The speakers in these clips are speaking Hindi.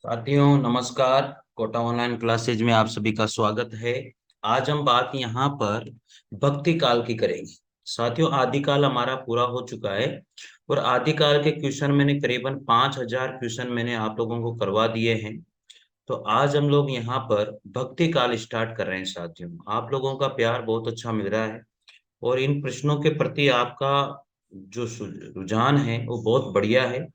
साथियों नमस्कार। कोटा ऑनलाइन क्लासेज में आप सभी का स्वागत है। आज हम बात यहाँ पर भक्ति काल की करेंगे। साथियों आदिकाल हमारा पूरा हो चुका है और आदिकाल के क्वेश्चन मैंने करीबन 5,000 क्वेश्चन मैंने आप लोगों को करवा दिए हैं। तो आज हम लोग यहाँ पर भक्ति काल स्टार्ट कर रहे हैं। साथियों आप लोगों का प्यार बहुत अच्छा मिल रहा है और इन प्रश्नों के प्रति आपका जो रुझान है वो बहुत बढ़िया है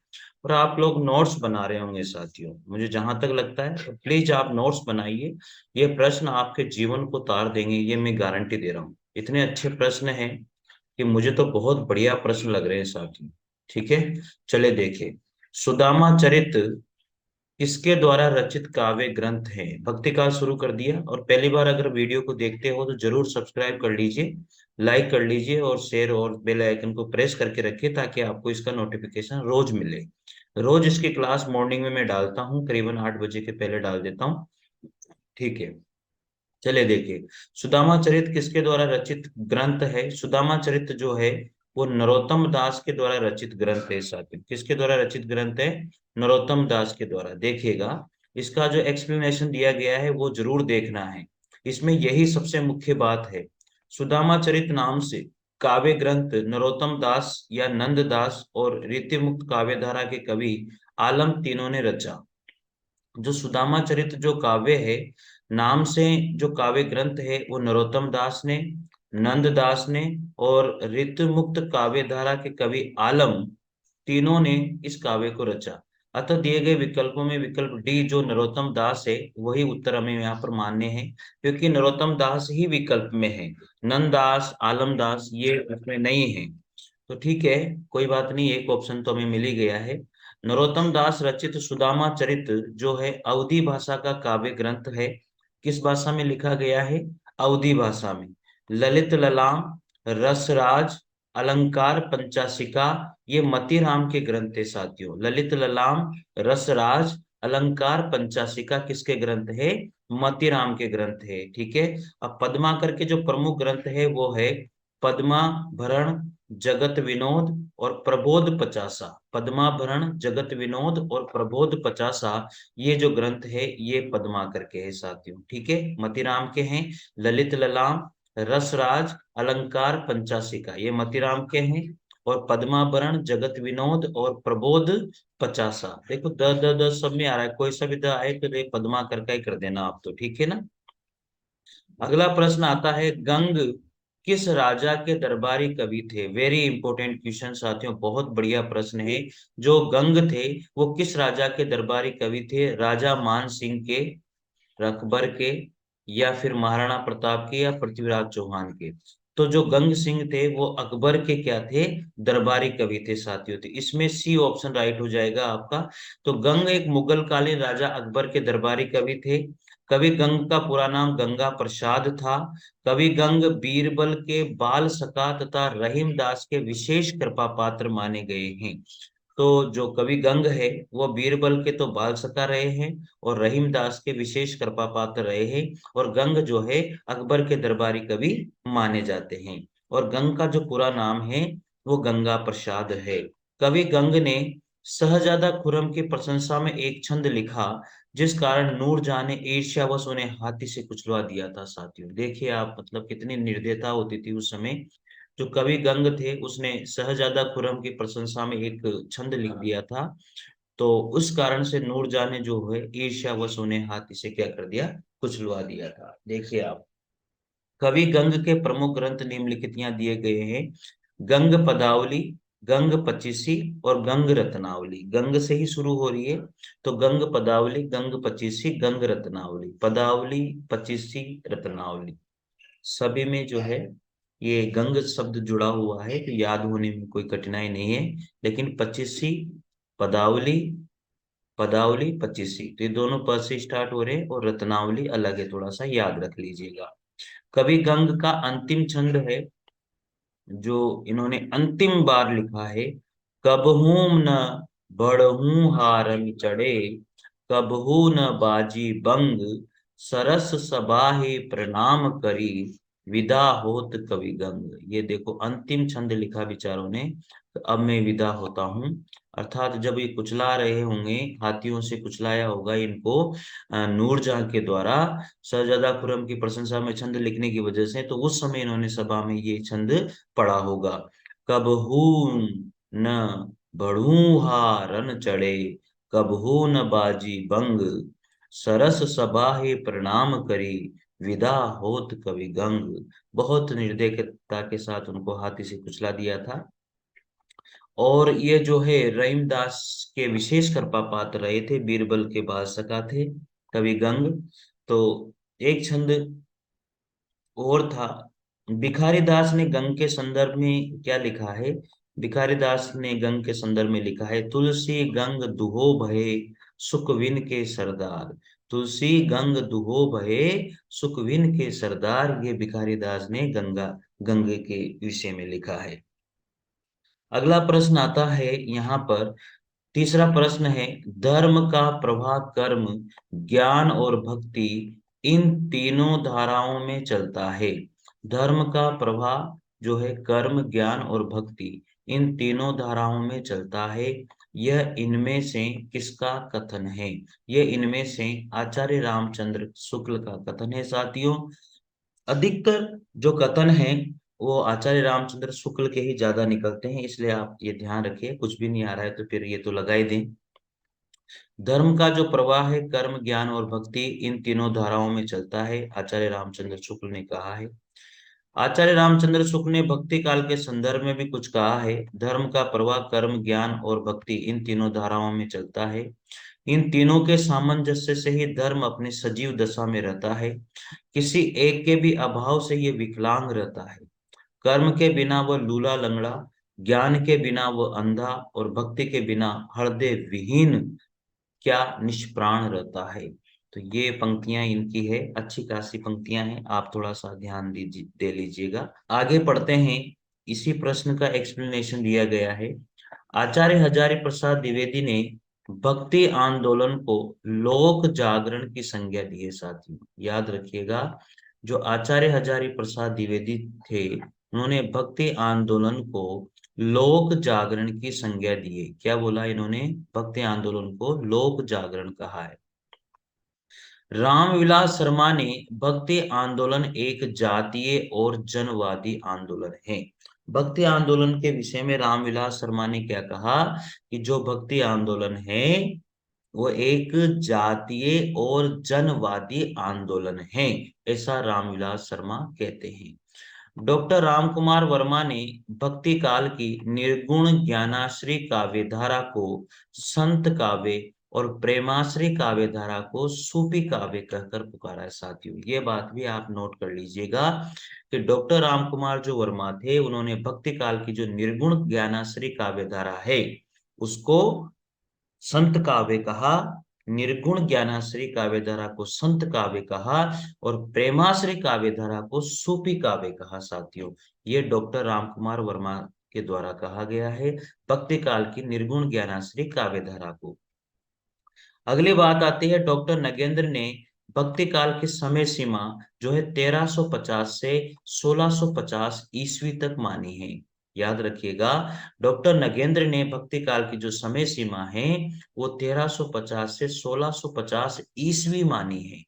और आप लोग नोट्स बना रहे होंगे। साथियों मुझे जहां तक लगता है तो प्लीज आप नोट्स बनाइए। ये प्रश्न आपके जीवन को तार देंगे, ये मैं गारंटी दे रहा हूँ। इतने अच्छे प्रश्न हैं कि मुझे तो बहुत बढ़िया प्रश्न लग रहे हैं साथियों। ठीक है, चले देखे। सुदामा चरित किसके द्वारा रचित काव्य ग्रंथ है? भक्ति काल शुरू कर दिया और पहली बार अगर वीडियो को देखते हो तो जरूर सब्सक्राइब कर लीजिए, लाइक कर लीजिए और शेयर और बेल आइकन को प्रेस करके रखिए ताकि आपको इसका नोटिफिकेशन रोज मिले। रोज इसकी क्लास मॉर्निंग में मैं डालता हूँ, करीबन 8 बजे के पहले डाल देता हूँ। ठीक है, चले देखिए। सुदामा चरित किसके द्वारा रचित ग्रंथ है? सुदामा चरित जो है वो नरोत्तम दास के द्वारा रचित ग्रंथ है। साथियों किसके द्वारा रचित ग्रंथ है? नरोत्तम दास के द्वारा। देखिएगा, इसका जो एक्सप्लेनेशन दिया गया है वो जरूर देखना है। इसमें यही सबसे मुख्य बात है। सुदामा चरित नाम से काव्य ग्रंथ नरोत्तम दास या नंद दास और रीति मुक्त काव्यधारा के कवि आलम तीनों ने रचा। जो सुदामा चरित जो काव्य है नाम से जो काव्य ग्रंथ है वो नरोत्तम दास ने, नंद दास ने और ऋतु मुक्त काव्यधारा के कवि आलम तीनों ने इस काव्य को रचा। अतः दिए गए विकल्पों में विकल्प डी जो नरोत्तम दास है वही उत्तर हमें यहाँ पर मानने हैं, क्योंकि नरोत्तम दास ही विकल्प में है। नंद दास, आलम दास ये उसमें नहीं है। तो ठीक है, कोई बात नहीं, एक ऑप्शन तो हमें मिल ही गया है। नरोत्तम दास रचित सुदामा चरित जो है अवधी भाषा का काव्य ग्रंथ है। किस भाषा में लिखा गया है? अवधी भाषा में। ललित ललाम, रसराज, अलंकार पंचाशिका ये मतीराम के ग्रंथ है। साथियों ललित ललाम, रसराज, अलंकार पंचाशिका किसके ग्रंथ है? मतीराम के ग्रंथ है। ठीक है। अब पद्माकर के जो प्रमुख ग्रंथ है वो है पद्माभरण, जगत विनोद और प्रबोध पचासा। पद्माभरण, जगत विनोद और प्रबोध पचासा ये जो ग्रंथ है ये पद्माकर के हैं। साथियों ठीक है, मतीराम के हैं। ललित ललाम, रसराज, अलंकार पंचाशिका ये मतीराम के हैं और पद्माभरण, जगत विनोद और प्रबोध पचासा। देखो द द द सब में आ रहा है, कोई सा भी द आए तो ये पद्माकर का ही कर देना आप तो, ठीक है ना। अगला प्रश्न आता है, गंग किस राजा के दरबारी कवि थे? वेरी इंपॉर्टेंट क्वेश्चन साथियों, बहुत बढ़िया प्रश्न है। जो गंग थे वो किस राजा के दरबारी कवि थे? राजा मान सिंह के, अकबर के, या फिर महाराणा प्रताप के, या पृथ्वीराज चौहान के? तो जो गंग सिंह थे वो अकबर के क्या थे? दरबारी कवि थे। साथियों तो इसमें सी ऑप्शन राइट हो जाएगा आपका। तो गंग एक मुगल कालीन राजा अकबर के दरबारी कवि थे। कवि गंग का पूरा नाम गंगा प्रसाद था। कवि गंग बीरबल के बाल सखा तथा रहीम दास के विशेष कृपा पात्र माने गए हैं। तो जो कवि गंग है वो बीरबल के तो बाल सखा रहे हैं और रहीम दास के विशेष कृपा पात्र रहे हैं। और गंग जो है अकबर के दरबारी कवि माने जाते हैं। और गंग का जो पूरा नाम है वो गंगा प्रसाद है। कवि गंग ने शहजादा खुर्रम की प्रशंसा में एक छंद लिखा जिस कारण नूरजहां ने ईर्ष्यावश उन्हें हाथी से कुचलवा दिया था। साथियों देखिए आप, मतलब कितनी निर्दयता होती थी उस समय। जो कवि गंग थे उसने शहजादा खुर्रम की प्रशंसा में एक छंद लिख दिया था, तो उस कारण से नूरजहां ने जो है ईर्ष्यावश उन्हें हाथी से क्या कर दिया? कुचलवा दिया था। देखिए आप, कवि गंग के प्रमुख ग्रंथ निम्नलिखित यहाँ दिए गए हैं। गंग पदावली, गंग पचीसी और गंग रत्नावली। गंग से ही शुरू हो रही है तो गंग पदावली, गंग पचीसी, गंग रत्नावली। पदावली, पचीसी, रत्नावली सभी में जो है ये गंग शब्द जुड़ा हुआ है, तो याद होने में कोई कठिनाई नहीं है। लेकिन पचीसी, पदावली, पदावली, पचीसी तो ये दोनों प से स्टार्ट हो रहे हैं और रत्नावली अलग है, थोड़ा सा याद रख लीजिएगा। कवि गंग का अंतिम छंद है जो इन्होंने अंतिम बार लिखा है, कबहू न बढ़हूं हारन चढ़े, कबहू न बाजी बंग, सरस सबाहे प्रणाम करी, विदा होत कवि गंग। ये देखो अंतिम छंद लिखा विचारों ने। अब मैं विदा होता हूँ। अर्थात जब ये कुचला रहे होंगे, हाथियों से कुचलाया होगा इनको नूरजहां के द्वारा शहजादा खुर्रम की प्रशंसा में छंद लिखने की वजह से, तो उस समय इन्होंने सभा में ये छंद पढ़ा होगा। कबहू न बढ़ूं हारन चढ़े, कबहू न बाजी बंग, सरस सबाहे प्रणाम करी, विदा होत कवि गंग। बहुत निर्दयता के साथ उनको हाथी से कुचला दिया था। और ये जो है रहीमदास के विशेष कृपा पात्र रहे थे, बीरबल के बादशाह थे कवि गंग। तो एक छंद और था। भिखारी दास ने गंग के संदर्भ में क्या लिखा है? भिखारी दास ने गंग के संदर्भ में लिखा है, तुलसी गंग दुहो भये, सुखविन के सरदार। तुलसी गंग दुहो भये, सुखविन के सरदार, ये भिखारी दास ने गंगे के विषय में लिखा है। अगला प्रश्न आता है यहाँ पर। तीसरा प्रश्न है, धर्म का प्रवाह कर्म, ज्ञान और भक्ति इन तीनों धाराओं में चलता है। धर्म का प्रवाह जो है कर्म, ज्ञान और भक्ति इन तीनों धाराओं में चलता है। यह इनमें से किसका कथन है? यह इनमें से आचार्य रामचंद्र शुक्ल का कथन है साथियों। अधिकतर जो कथन है वो आचार्य रामचंद्र शुक्ल के ही ज्यादा निकलते हैं, इसलिए आप ये ध्यान रखिए। कुछ भी नहीं आ रहा है तो फिर ये तो लगा ही दें। धर्म का जो प्रवाह है कर्म, ज्ञान और भक्ति इन तीनों धाराओं में चलता है, आचार्य रामचंद्र शुक्ल ने कहा है। आचार्य रामचंद्र शुक्ल ने भक्ति काल के संदर्भ में भी कुछ कहा है। धर्म का प्रवाह कर्म, ज्ञान और भक्ति इन तीनों धाराओं में चलता है। इन तीनों के सामंजस्य से ही धर्म अपनी सजीव दशा में रहता है। किसी एक के भी अभाव से ये विकलांग रहता है। कर्म के बिना वह लूला लंगड़ा, ज्ञान के बिना वह अंधा और भक्ति के बिना हृदय विहीन क्या निष्प्राण रहता है। तो ये पंक्तियां इनकी है, अच्छी खासी पंक्तियां हैं, आप थोड़ा सा ध्यान दीजिए, दे लीजिएगा। आगे पढ़ते हैं। इसी प्रश्न का एक्सप्लेनेशन दिया गया है। आचार्य हजारी प्रसाद द्विवेदी ने भक्ति आंदोलन को लोक जागरण की संज्ञा दी है साथियों, याद रखिएगा। जो आचार्य हजारी प्रसाद द्विवेदी थे, उन्होंने भक्ति आंदोलन को लोक जागरण की संज्ञा दी है। क्या बोला इन्होंने? भक्ति आंदोलन को लोक जागरण कहा है। रामविलास शर्मा ने भक्ति आंदोलन एक जातीय और जनवादी आंदोलन है। भक्ति आंदोलन के विषय में रामविलास शर्मा ने क्या कहा कि जो भक्ति आंदोलन है वो एक जातीय और जनवादी आंदोलन है, ऐसा रामविलास शर्मा कहते हैं। डॉक्टर रामकुमार वर्मा ने भक्ति काल की निर्गुण ज्ञानाश्री काव्य धारा को संत काव्य और प्रेमाश्री काव्य धारा को सूफी काव्य कहकर पुकारा है साथियों। ये बात भी आप नोट कर लीजिएगा कि डॉक्टर रामकुमार जो वर्मा थे, उन्होंने भक्ति काल की जो निर्गुण ज्ञानाश्री काव्य धारा है उसको संत काव्य कहा, निर्गुण ज्ञानाश्री काव्य धारा को संत काव्य कहा और प्रेमाश्री काव्य धारा को सूफी काव्य कहा साथियों। ये डॉक्टर रामकुमार वर्मा के द्वारा कहा गया है भक्ति काल की निर्गुण ज्ञानाश्री काव्य धारा को। अगली बात आती है, डॉक्टर नगेंद्र ने भक्ति काल की समय सीमा जो है 1350 से 1650 ईस्वी तक मानी है। याद रखिएगा, डॉक्टर नगेंद्र ने भक्ति काल की जो समय सीमा है वो 1350 से 1650 ईस्वी मानी है।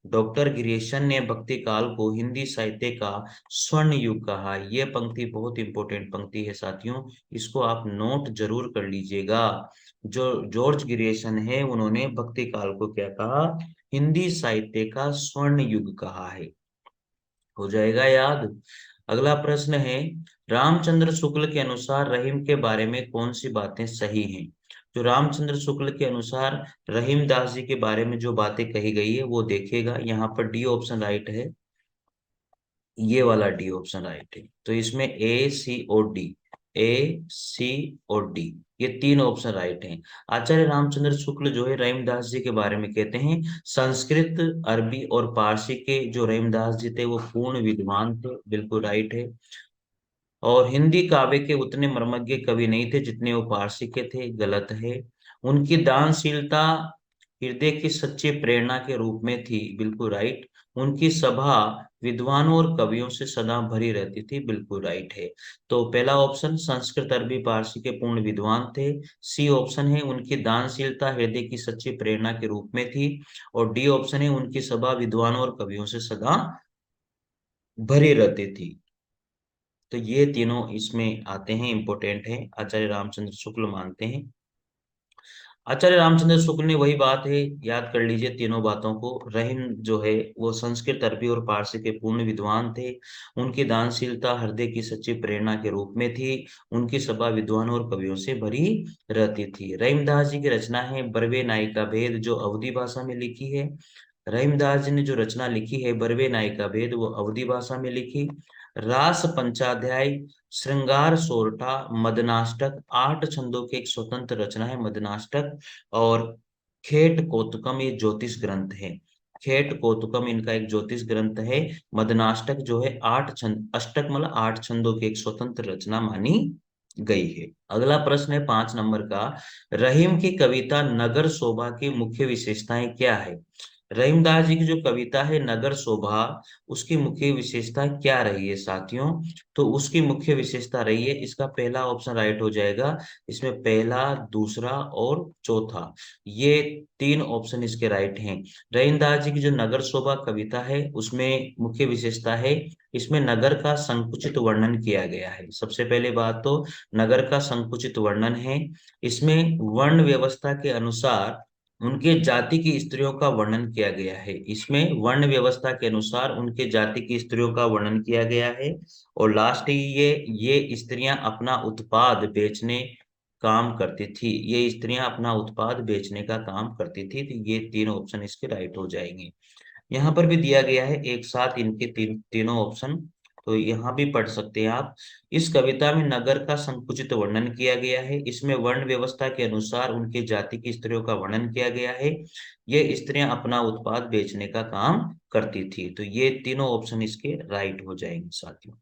डॉक्टर गिरीशन ने भक्ति काल को हिंदी साहित्य का स्वर्ण युग कहा। यह पंक्ति बहुत इंपॉर्टेंट पंक्ति है साथियों, इसको आप नोट जरूर कर लीजिएगा। जो जॉर्ज गिरीशन है, उन्होंने भक्ति काल को क्या कहा? हिंदी साहित्य का स्वर्ण युग कहा है। हो जाएगा याद। अगला प्रश्न है, रामचंद्र शुक्ल के अनुसार रहीम के बारे में कौन सी बातें सही हैं? जो रामचंद्र शुक्ल के अनुसार रहीम दास जी के बारे में जो बातें कही गई है वो देखिएगा। यहाँ पर डी ऑप्शन राइट है, ये वाला डी ऑप्शन राइट है। तो इसमें ए सी और डी, ए सी और डी, ये तीन ऑप्शन राइट हैं। आचार्य रामचंद्र शुक्ल जो है रहीमदास जी के बारे में कहते हैं, संस्कृत, अरबी और पारसी के जो रहीमदास जी थे वो पूर्ण विद्वान थे, बिल्कुल राइट है। और हिंदी काव्य के उतने मर्मज्ञ कवि नहीं थे जितने वो पारसी के थे, गलत है। उनकी दानशीलता हृदय की सच्ची प्रेरणा के रूप में थी, बिल्कुल राइट। उनकी सभा विद्वानों और कवियों से सदा भरी रहती थी, बिल्कुल राइट है। तो पहला ऑप्शन संस्कृत अरबी पारसी के पूर्ण विद्वान थे। सी ऑप्शन है उनकी दानशीलता हृदय की सच्ची प्रेरणा के रूप में थी। और डी ऑप्शन है उनकी सभा विद्वानों और कवियों से सदा भरी रहती थी। तो ये तीनों इसमें आते हैं, इंपॉर्टेंट है, आचार्य रामचंद्र शुक्ल मानते हैं। आचार्य रामचंद्र शुक्ल ने वही बात है, याद कर लीजिए तीनों बातों को। रहीम जो है वो संस्कृत अरबी और पारसी के पूर्ण विद्वान थे। उनकी दानशीलता हृदय की सच्ची प्रेरणा के रूप में थी। उनकी सभा विद्वानों और कवियों से भरी रहती थी। रहीमदास जी की रचना है बरवे नायिका भेद, जो अवधी भाषा में लिखी है। रहीमदास जी ने जो रचना लिखी है बरवे नायिका भेद, वो अवधी भाषा में लिखी। रास पंचाध्याय, श्रृंगार सोरठा, मदनाष्टक, 8 छंदों की एक स्वतंत्र रचना है मदनाष्टक। और खेट कौतुकम ये ज्योतिष ग्रंथ है। खेट कौतुकम इनका एक ज्योतिष ग्रंथ है। मदनाष्टक जो है 8 छंद, अष्टक मतलब 8 छंदों की एक स्वतंत्र रचना मानी गई है। अगला प्रश्न है 5 नंबर का। रहीम की कविता नगर शोभा की मुख्य विशेषताएं क्या है? रहीमदास जी की जो कविता है नगर शोभा, उसकी मुख्य विशेषता क्या रही है साथियों? तो उसकी मुख्य विशेषता रही है, इसका पहला ऑप्शन राइट हो जाएगा। इसमें पहला, दूसरा और चौथा, ये 3 ऑप्शन इसके राइट हैं। रहीमदास जी की जो नगर शोभा कविता है उसमें मुख्य विशेषता है, इसमें नगर का संकुचित वर्णन किया गया है। सबसे पहले बात तो नगर का संकुचित वर्णन है। इसमें वर्ण व्यवस्था के अनुसार उनके जाति की स्त्रियों का वर्णन किया गया है। इसमें वर्ण व्यवस्था के अनुसार उनके जाति की स्त्रियों का वर्णन किया गया है। और लास्ट ये स्त्रियां अपना उत्पाद बेचने काम करती थी। ये स्त्रियां अपना उत्पाद बेचने का काम करती थी। तो ये 3 ऑप्शन इसके राइट हो जाएंगे। यहाँ पर भी दिया गया है एक साथ इनके तीनों ऑप्शन, तो यहाँ भी पढ़ सकते हैं आप। इस कविता में नगर का संकुचित वर्णन किया गया है। इसमें वर्ण व्यवस्था के अनुसार उनकी जाति की स्त्रियों का वर्णन किया गया है। ये स्त्रियां अपना उत्पाद बेचने का काम करती थी। तो ये तीनों ऑप्शन इसके राइट हो जाएंगे साथियों।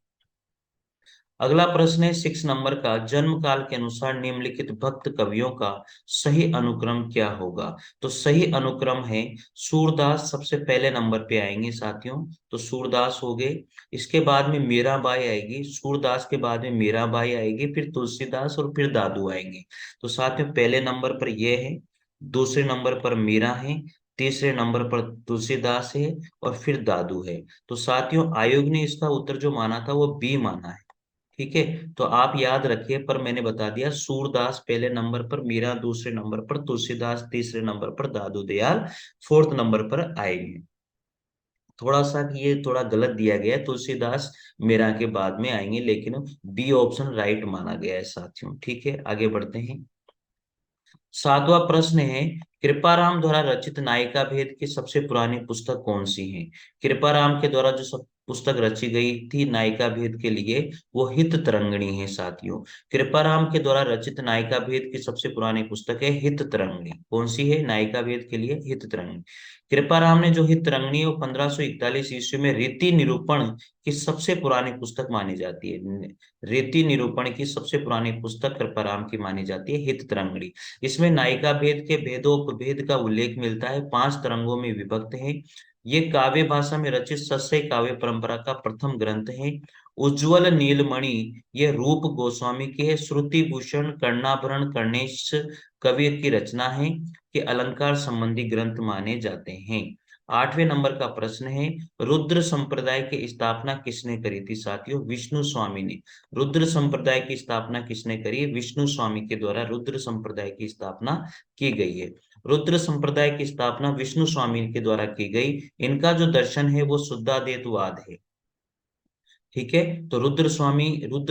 अगला प्रश्न है 6 नंबर का। जन्म काल के अनुसार निम्नलिखित भक्त कवियों का सही अनुक्रम क्या होगा? तो सही अनुक्रम है सूरदास सबसे पहले नंबर पे आएंगे साथियों। तो सूरदास हो गए, इसके बाद में मीराबाई आएगी, सूरदास के बाद में मीराबाई आएगी, फिर तुलसीदास और फिर दादू आएंगे। तो साथियों पहले नंबर पर ये है, दूसरे नंबर पर मीरा है, तीसरे नंबर पर तुलसीदास है और फिर दादू है। तो साथियों आयोग ने इसका उत्तर जो माना था वो बी माना है। ठीक है, तो आप याद रखिए, पर मैंने बता दिया सूरदास पहले नंबर पर, मीरा दूसरे नंबर पर, तुलसीदास तीसरे नंबर पर, दादू दयाल फोर्थ नंबर पर आएंगे। थोड़ा सा कि ये थोड़ा गलत दिया गया है, तुलसीदास मीरा के बाद में आएंगे, लेकिन बी ऑप्शन राइट माना गया है साथियों। ठीक है, आगे बढ़ते हैं। 7वां प्रश्न है कृपाराम द्वारा रचित नायिका भेद की सबसे पुरानी पुस्तक कौन सी है? कृपाराम के द्वारा जो सब पुस्तक रची गई थी नायिका भेद के लिए, वो हित तरंगिणी है साथियों। कृपाराम के द्वारा रचित नायिका भेद की सबसे पुरानी पुस्तक है हित तरंगिणी। कौन सी है? नायिका भेद के लिए हित तरंगिणी। कृपाराम ने जो हित तरंगिणी वो 1541 ईस्वी में रीति निरूपण की सबसे पुरानी पुस्तक मानी जाती है। रीति निरूपण की सबसे पुरानी पुस्तक कृपाराम की मानी जाती है हित तरंगिणी। इसमें नायिका भेद के भेदोपभेद का उल्लेख मिलता है, 5 तरंगों में विभक्त है। ये काव्य भाषा में रचित सस्य काव्य परंपरा का प्रथम ग्रंथ है। उज्ज्वल नीलमणि ये रूप गोस्वामी की है। श्रुति भूषण कर्णाभरण कर्णेश कवि की रचना है, कि अलंकार संबंधी ग्रंथ माने जाते हैं। 8वें नंबर का प्रश्न है रुद्र संप्रदाय की स्थापना किसने करी थी साथियों? विष्णु स्वामी ने। रुद्र संप्रदाय की स्थापना किसने करी? विष्णु स्वामी के द्वारा रुद्र संप्रदाय की स्थापना की गई है। रुद्र संप्रदाय की स्थापना विष्णु स्वामी के द्वारा की गई। इनका जो दर्शन है वो शुद्धाद्वैतवाद है। ठीक है, तो रुद्र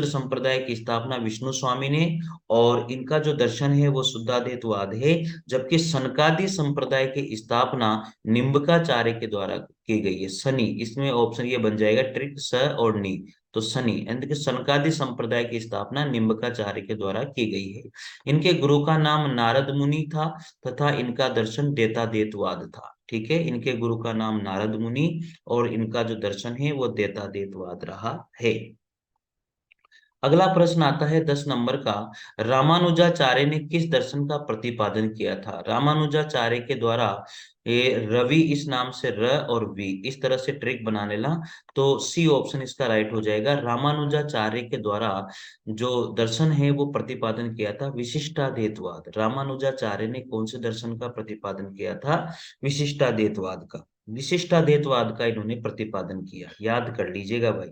संप्रदाय की स्थापना विष्णु स्वामी ने, और इनका जो दर्शन है वो शुद्धाद्वैतवाद है। जबकि सनकादि संप्रदाय की स्थापना निम्बकाचार्य के द्वारा की गई है। शनि, इसमें ऑप्शन ये बन जाएगा ट्रिक स और नी। तो शनि यानी कि सनकादि संप्रदाय की स्थापना निम्बकाचार्य के द्वारा की गई है। इनके गुरु का नाम नारद मुनि था, तथा इनका दर्शन देतादेतवाद था। ठीक है, इनके गुरु का नाम नारद मुनि और इनका जो दर्शन है वो देतादेतवाद रहा है। अगला प्रश्न आता है 10 नंबर का। रामानुजाचार्य ने किस दर्शन का प्रतिपादन किया था? रामानुजाचार्य के द्वारा ये रवि इस नाम से र और वी इस तरह से ट्रिक बना लेना, तो सी ऑप्शन इसका राइट हो जाएगा। रामानुजाचार्य के द्वारा जो दर्शन है वो प्रतिपादन किया था विशिष्टाद्वैतवाद। रामानुजाचार्य ने कौन से दर्शन का प्रतिपादन किया था? विशिष्टाद्वैतवाद का। विशिष्टाद्वैतवाद का इन्होंने प्रतिपादन किया, याद कर लीजिएगा भाई।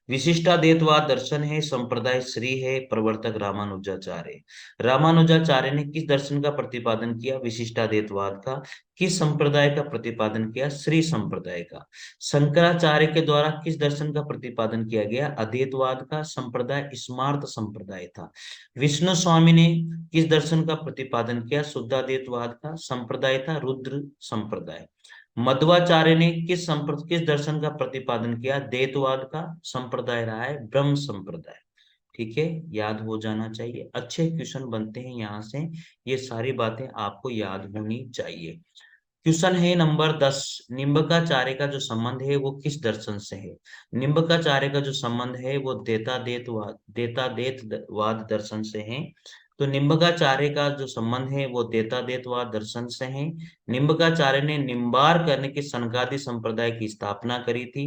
विशिष्टाद्वैतवाद दर्शन है, संप्रदाय श्री है, प्रवर्तक रामानुजाचार्य। रामानुजाचार्य ने किस दर्शन का प्रतिपादन किया? विशिष्टाद्वैतवाद का। किस संप्रदाय का प्रतिपादन किया? श्री संप्रदाय का। शंकराचार्य के द्वारा किस दर्शन का प्रतिपादन किया गया? अद्वैतवाद का। संप्रदाय स्मार्त संप्रदाय था। विष्णु स्वामी ने किस दर्शन का प्रतिपादन किया? शुद्धाद्वैतवाद का। संप्रदाय था रुद्र संप्रदाय। मध्वाचार्य ने किस दर्शन का प्रतिपादन किया? द्वैतवाद का। संप्रदाय रहा है ब्रह्म संप्रदाय। ठीक है, याद हो जाना चाहिए। अच्छे क्वेश्चन बनते हैं यहाँ से, ये सारी बातें आपको याद होनी चाहिए। क्वेश्चन है नंबर 10। निम्बकाचार्य का जो संबंध है वो किस दर्शन से है? निम्बकाचार्य का जो संबंध है वो देतादेतवाद दर्शन से है। तो निम्बकाचार्य का जो संबंध है वो देतादेतवाद दर्शन से है। निम्बकाचार्य ने निम्बार्क करने के सनकादि संप्रदाय की स्थापना करी थी।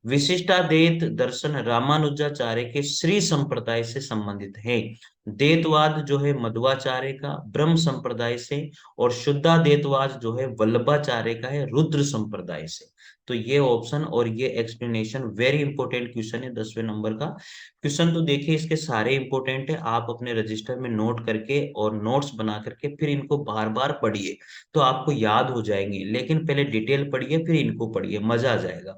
विशिष्टाद्वैत दर्शन रामानुजाचार्य के श्री संप्रदाय से संबंधित है। द्वैतवाद जो है मध्वाचार्य का ब्रह्म संप्रदाय से, और शुद्धाद्वैतवाद जो है वल्लभाचार्य का है रुद्र संप्रदाय से। तो ये ऑप्शन और ये एक्सप्लेनेशन वेरी इंपॉर्टेंट क्वेश्चन है 10वें नंबर का। क्वेश्चन तो देखिए इसके सारे इंपॉर्टेंट है, आप अपने रजिस्टर में नोट करके और नोट्स बना करके फिर इनको बार बार पढ़िए, तो आपको याद हो जाएंगे। लेकिन पहले डिटेल पढ़िए फिर इनको पढ़िए, मजा आ जाएगा।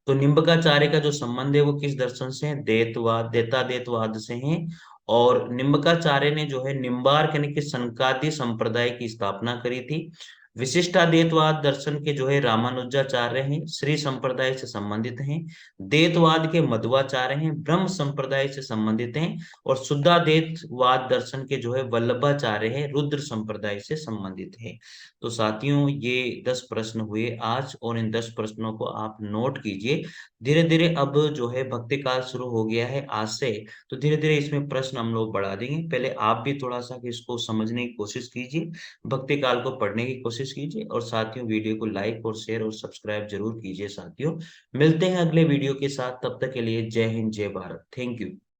तो निम्बकाचार्य का जो संबंध है वो किस दर्शन से है? द्वैतवाद देताद्वैतवाद से है। और निम्बकाचार्य ने जो है निम्बार्क यानी कि सनकादि संप्रदाय की स्थापना करी थी। विशिष्टाद्वैतवाद दर्शन के जो है रामानुजाचार्य हैं, श्री संप्रदाय से संबंधित हैं। द्वैतवाद के मध्वाचार्य हैं, ब्रह्म संप्रदाय से संबंधित हैं। और शुद्धाद्वैतवाद दर्शन के जो है वल्लभाचार्य हैं, रुद्र संप्रदाय से संबंधित हैं। तो साथियों ये 10 प्रश्न हुए आज, और इन 10 प्रश्नों को आप नोट कीजिए। धीरे धीरे अब जो है भक्ति काल शुरू हो गया है आज से, तो धीरे धीरे इसमें प्रश्न हम लोग बढ़ा देंगे। पहले आप भी थोड़ा सा इसको समझने की कोशिश कीजिए, भक्ति काल को पढ़ने की कोशिश कीजिए, और साथियों वीडियो को लाइक और शेयर और सब्सक्राइब जरूर कीजिए। साथियों मिलते हैं अगले वीडियो के साथ, तब तक के लिए जय हिंद जय भारत, थैंक यू।